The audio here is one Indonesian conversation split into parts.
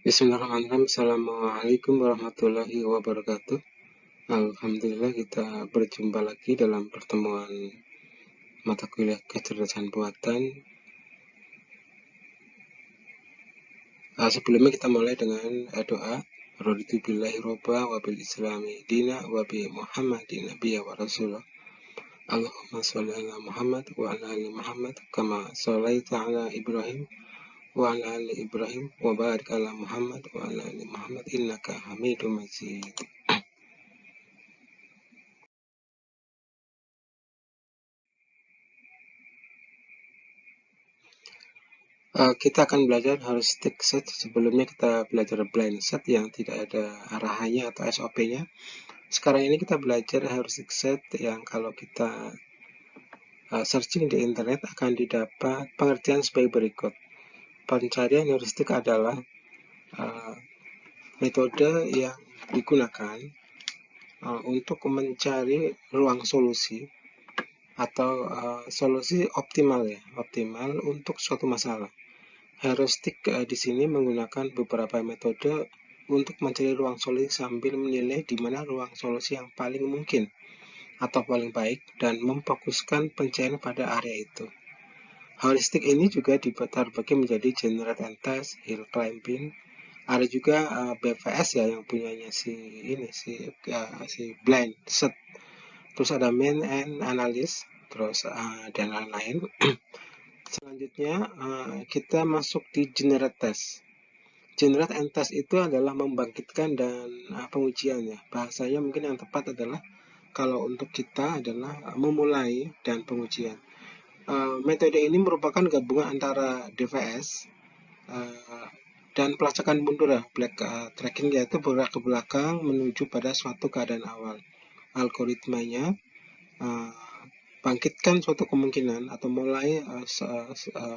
Bismillahirrahmanirrahim. Assalamualaikum warahmatullahi wabarakatuh. Alhamdulillah kita berjumpa lagi dalam pertemuan mata kuliah kecerdasan buatan. Sebelumnya kita mulai dengan doa. Raditu billahi robba wa bil islami dina wa bi muhammadin nabiyya wa rasulah. Allahumma sholli ala Muhammad wa ala ali Muhammad kama sholaita ala Ibrahim wa ala ali Ibrahim wa barik ala Muhammad wa ala ali Muhammad innaka Hamidum Majid. Kita akan belajar heuristic set. Sebelumnya kita belajar blind set yang tidak ada arahannya atau SOP-nya. Sekarang ini kita belajar heuristic set yang kalau kita searching di internet akan didapat pengertian sebagai berikut. Pencarian heuristik adalah metode yang digunakan untuk mencari ruang solusi atau solusi optimal untuk suatu masalah. Heuristik di sini menggunakan beberapa metode untuk mencari ruang solusi sambil menilai di mana ruang solusi yang paling mungkin atau paling baik dan memfokuskan pencarian pada area itu. Heuristik ini juga terbagi menjadi generate and test, hill climbing. Ada juga BVS ya yang punyanya si blind set. Terus ada main and analysis, terus dan lain-lain. Selanjutnya kita masuk di generate test. Generate and test itu adalah membangkitkan dan pengujian ya. Bahasanya mungkin yang tepat adalah kalau untuk kita adalah memulai dan pengujian. Metode ini merupakan gabungan antara DVS dan pelacakan mundur ya, tracking, yaitu bergerak ke belakang menuju pada suatu keadaan awal. Algoritmanya bangkitkan suatu kemungkinan atau mulai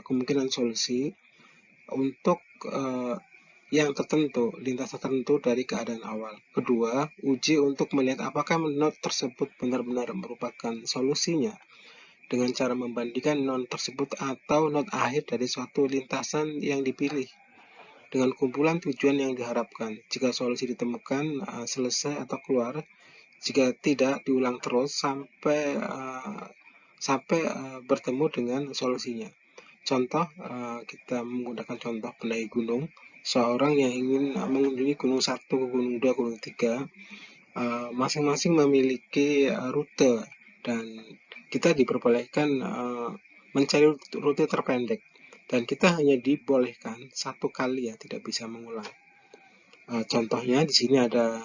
kemungkinan solusi untuk yang tertentu, lintas tertentu dari keadaan awal. Kedua, uji untuk melihat apakah node tersebut benar-benar merupakan solusinya dengan cara membandingkan node tersebut atau node akhir dari suatu lintasan yang dipilih dengan kumpulan tujuan yang diharapkan. Jika solusi ditemukan, selesai atau keluar. Jika tidak, diulang terus sampai bertemu dengan solusinya. Contoh, kita menggunakan contoh pendaki gunung. Seorang yang ingin mengunjungi gunung 1, gunung 2, gunung 3, masing-masing memiliki rute dan kita diperbolehkan mencari rute terpendek dan kita hanya dibolehkan satu kali ya, tidak bisa mengulang. Contohnya di sini ada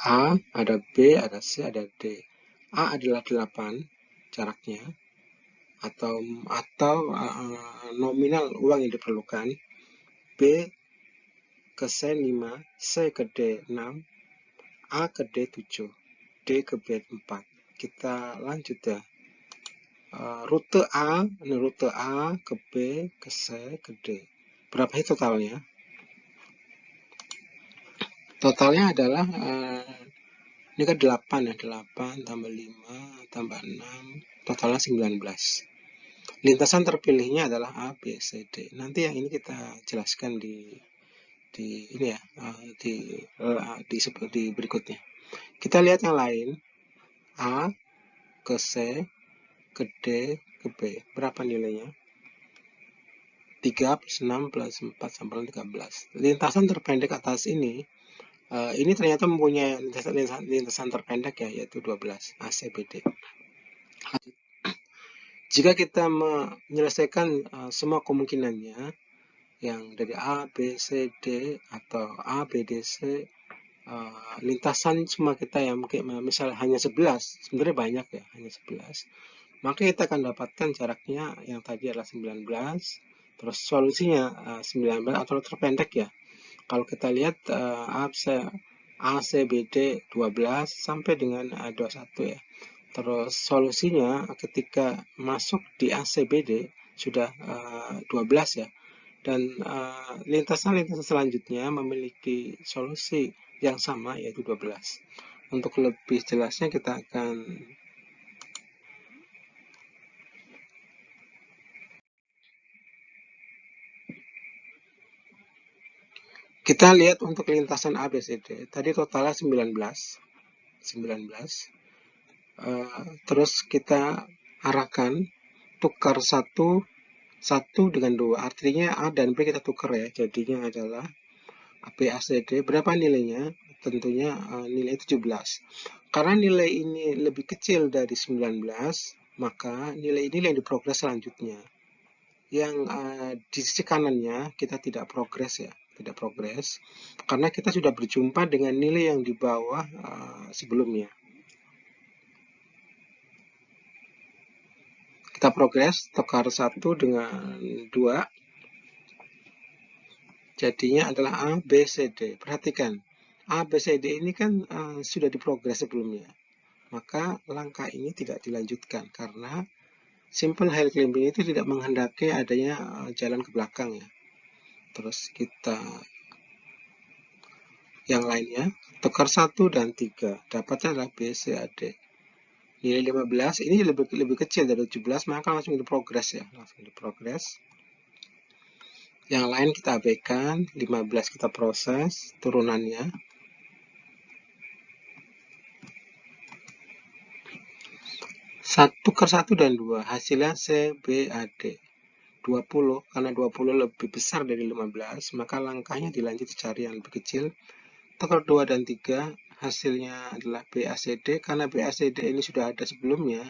A, ada B, ada C, ada D. A adalah 8 jaraknya atau nominal uang yang diperlukan. B ke C 5, C ke D 6, A ke D 7, D ke B 4. Kita lanjut ya. Rute A ke B ke C ke D. Berapa itu totalnya? Totalnya adalah ini kan 8 ya, 8 tambah 5 tambah 6, totalnya 19. Lintasan terpilihnya adalah A, B, C, D. Nanti yang ini kita jelaskan di ini ya, di berikutnya. Kita lihat yang lain. A ke C ke D ke B. Berapa nilainya? 3 plus 6 plus 4 sama 13. Lintasan terpendek atas ini ternyata mempunyai lintasan terpendek ya, yaitu 12, ACBD. Jika kita menyelesaikan semua kemungkinannya yang dari A, B, C, D atau A, B, D, C, lintasan semua kita yang mungkin misal hanya 11, sebenarnya banyak ya, hanya 11, maka kita akan dapatkan jaraknya yang tadi adalah 19, terus solusinya 19 atau terpendek ya. Kalau kita lihat ACBD 12 sampai dengan 21 ya. Terus solusinya ketika masuk di ACBD sudah 12 ya. Dan lintasan-lintasan selanjutnya memiliki solusi yang sama yaitu 12. Untuk lebih jelasnya kita akan Kita lihat untuk lintasan ABCD. Tadi totalnya 19. Terus kita arahkan tukar satu dengan 2. Artinya A dan B kita tukar ya. Jadinya adalah BACD. Berapa nilainya? Tentunya nilai 17. Karena nilai ini lebih kecil dari 19, maka nilai ini yang diprogres selanjutnya. Yang di sisi kanannya kita tidak progres ya, tidak progres karena kita sudah berjumpa dengan nilai yang di bawah sebelumnya. Kita progres tukar 1 dengan 2, jadinya adalah A, B, C, D. Perhatikan, A, B, C, D ini kan sudah diprogres sebelumnya, maka langkah ini tidak dilanjutkan karena simple Hell climbing itu tidak menghendaki adanya jalan ke belakang ya. Terus kita yang lainnya, tukar 1 dan 3, dapatnya adalah B, C, A, D. Nilai 15 ini lebih kecil dari 17, maka langsung diprogres ya, langsung diprogres. Yang lain kita abaikan, 15 kita proses turunannya. Tukar 1 dan 2, hasilnya C, B, A, D. 20, karena 20 lebih besar dari 15, maka langkahnya dilanjut cari yang lebih kecil. Tukar 2 dan 3, hasilnya adalah BACD. Karena BACD ini sudah ada sebelumnya,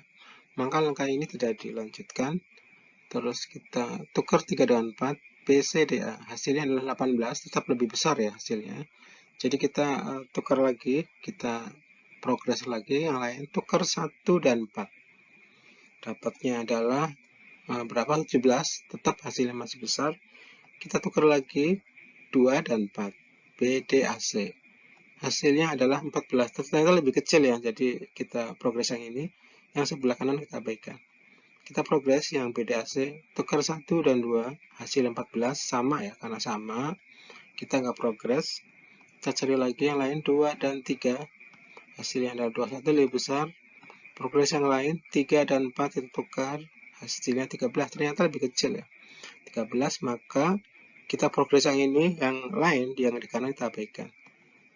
maka langkah ini tidak dilanjutkan. Terus kita tukar 3 dan 4, BCDA. Hasilnya adalah 18, tetap lebih besar ya hasilnya. Jadi kita tukar lagi, kita progres lagi yang lain. Tukar 1 dan 4. Dapatnya adalah berapa? 17, tetap hasilnya masih besar. Kita tukar lagi 2 dan 4, BDAC. Hasilnya adalah 14, ternyata lebih kecil ya, jadi kita progres yang ini, yang sebelah kanan kita abaikan. Kita progres yang BDAC, tukar 1 dan 2, hasil 14, sama ya, karena sama, kita nggak progres. Kita cari lagi yang lain, 2 dan 3, hasilnya adalah 21, lebih besar. Progres yang lain, 3 dan 4 kita tukar, hasilnya 13, ternyata lebih kecil ya, 13, maka kita progres yang ini, yang lain, yang di kanan kita abaikan.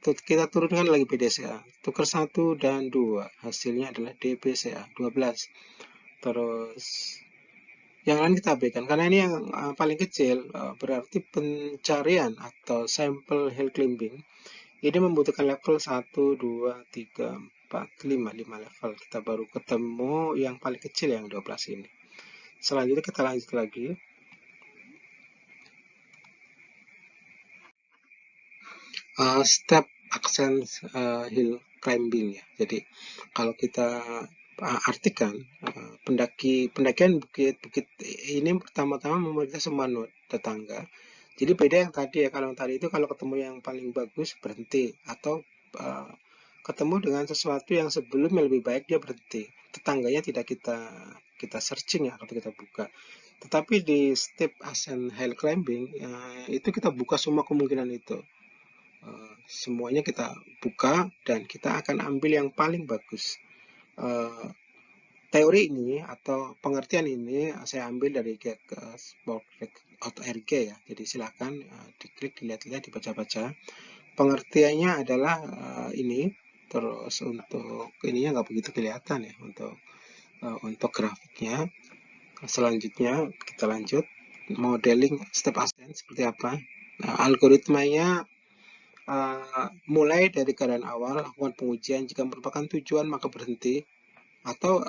Kita turunkan lagi BDCA, tukar 1 dan 2, hasilnya adalah DBCA, 12. Terus yang lain kita abaikan, karena ini yang paling kecil, berarti pencarian atau sampel hill climbing ini membutuhkan level 1, 2, 3, 4, 5 level. Kita baru ketemu yang paling kecil yang 12 ini. Selanjutnya kita lanjut lagi. Step ascent hill climbing ya. Jadi kalau kita artikan pendakian bukit ini pertama-tama memeriksa semua tetangga. Jadi beda yang tadi ya, kalau tadi itu kalau ketemu yang paling bagus berhenti, atau ketemu dengan sesuatu yang sebelumnya lebih baik dia berhenti. Tetangganya tidak kita searching ya, atau kita buka. Tetapi di step ascent hill climbing itu kita buka semua kemungkinan itu. Semuanya kita buka dan kita akan ambil yang paling bagus. Teori ini atau pengertian ini saya ambil dari Sportrek.org ya. Jadi silakan diklik, dilihat-lihat, dibaca-baca. Pengertiannya adalah ini. Terus untuk ininya nggak begitu kelihatan ya, untuk grafiknya. Selanjutnya kita lanjut modeling step ascent seperti apa. Algoritmanya mulai dari keadaan awal, lakukan pengujian, jika merupakan tujuan maka berhenti, atau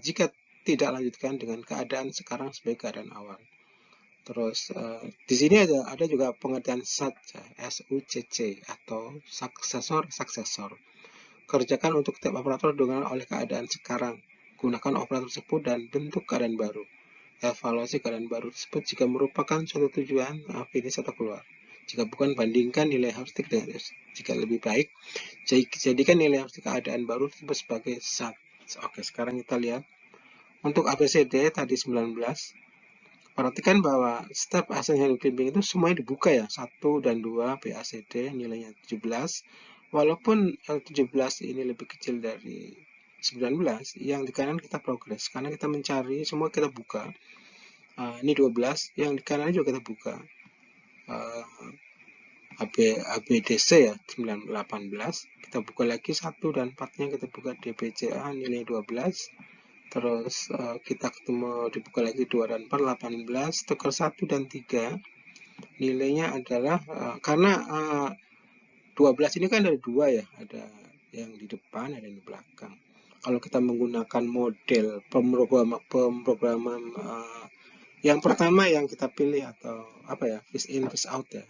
jika tidak lanjutkan dengan keadaan sekarang sebagai keadaan awal. Terus di sini ada juga pengertian SUCC atau suksesor. Kerjakan untuk tiap operator dengan oleh keadaan sekarang. Gunakan operator tersebut dan bentuk keadaan baru. Evaluasi keadaan baru tersebut jika merupakan suatu tujuan, finish atau keluar. Jika bukan, bandingkan nilai heuristik dengan jika lebih baik, jadikan nilai heuristik keadaan baru tersebut sebagai SAT. Oke, sekarang kita lihat untuk ABCD tadi 19. Perhatikan bahwa step ascent hill climbing itu semuanya dibuka ya, 1 dan 2 BACD nilainya 17. Walaupun 17 ini lebih kecil dari 19, yang di kanan kita progres karena kita mencari, semua kita buka. Ini 12, yang di kanan juga kita buka. ABDC ya 18, kita buka lagi 1 dan 4-nya, kita buka DBCA nilai 12, terus kita ketemu dibuka lagi 2 dan 4 18, tukar 1 dan 3 nilainya adalah karena 12 ini kan ada 2 ya, ada yang di depan ada yang di belakang. Kalau kita menggunakan model pemrograman yang pertama yang kita pilih atau apa ya, fish in fish out ya,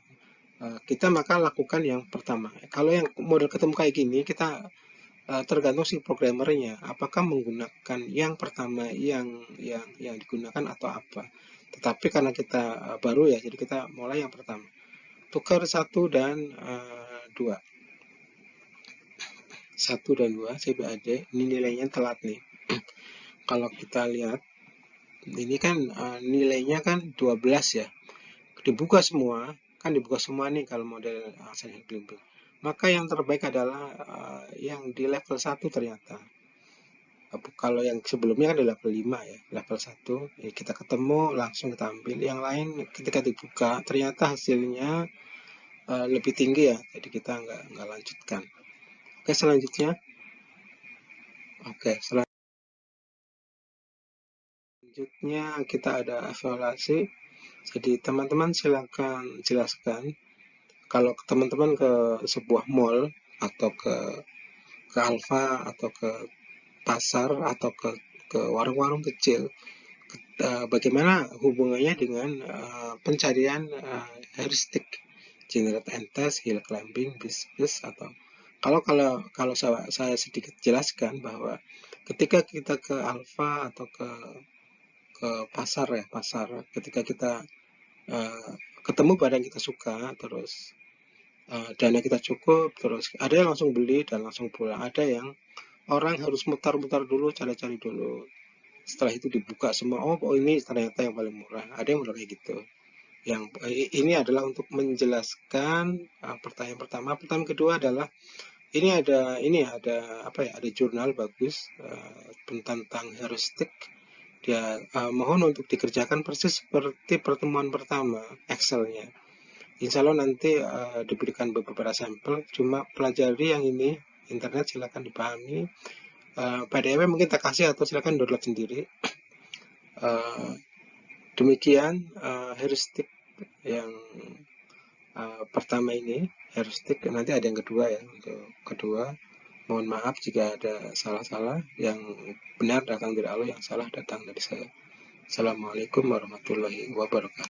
kita maka lakukan yang pertama. Kalau yang model ketemu kayak gini, kita tergantung si programmernya apakah menggunakan yang pertama yang digunakan atau apa. Tetapi karena kita baru ya, jadi kita mulai yang pertama. Tukar 1 dan 2. 1 dan 2 CBAD, ini nilainya telat nih. Kalau kita lihat ini kan nilainya kan 12 ya. Dibuka semua nih kalau model Sunny Blimbing. Maka yang terbaik adalah yang di level 1 ternyata. Kalau yang sebelumnya kan di level 5 ya, level 1 ya kita ketemu langsung kita ambil. Yang lain ketika dibuka ternyata hasilnya lebih tinggi ya, jadi kita nggak lanjutkan. Oke, selanjutnya kita ada evaluasi. Jadi teman-teman silakan jelaskan kalau teman-teman ke sebuah mall atau ke Alfa atau ke pasar atau ke warung-warung kecil, bagaimana hubungannya dengan pencarian heuristik, generate and test, hill climbing, bis atau kalau saya sedikit jelaskan bahwa ketika kita ke Alfa atau ke pasar ya, ketika kita ketemu barang kita suka, terus dana kita cukup, terus ada yang langsung beli dan langsung pulang, ada yang orang harus mutar-mutar dulu, cari-cari dulu, setelah itu dibuka semua, oh ini ternyata yang paling murah, ada yang kayak gitu. Yang ini adalah untuk menjelaskan pertanyaan pertama. Pertanyaan kedua adalah ada jurnal bagus tentang heuristik. Dia mohon untuk dikerjakan persis seperti pertemuan pertama Excel-nya. Insya Allah nanti diberikan beberapa sampel, cuma pelajari yang ini, internet silakan dipahami. PDF mungkin tak kasih atau silakan download sendiri. Demikian heuristik yang pertama ini, heuristik. Nanti ada yang kedua ya, untuk kedua. Mohon maaf jika ada salah-salah, yang benar datang dari Allah, yang salah datang dari saya. Assalamualaikum warahmatullahi wabarakatuh.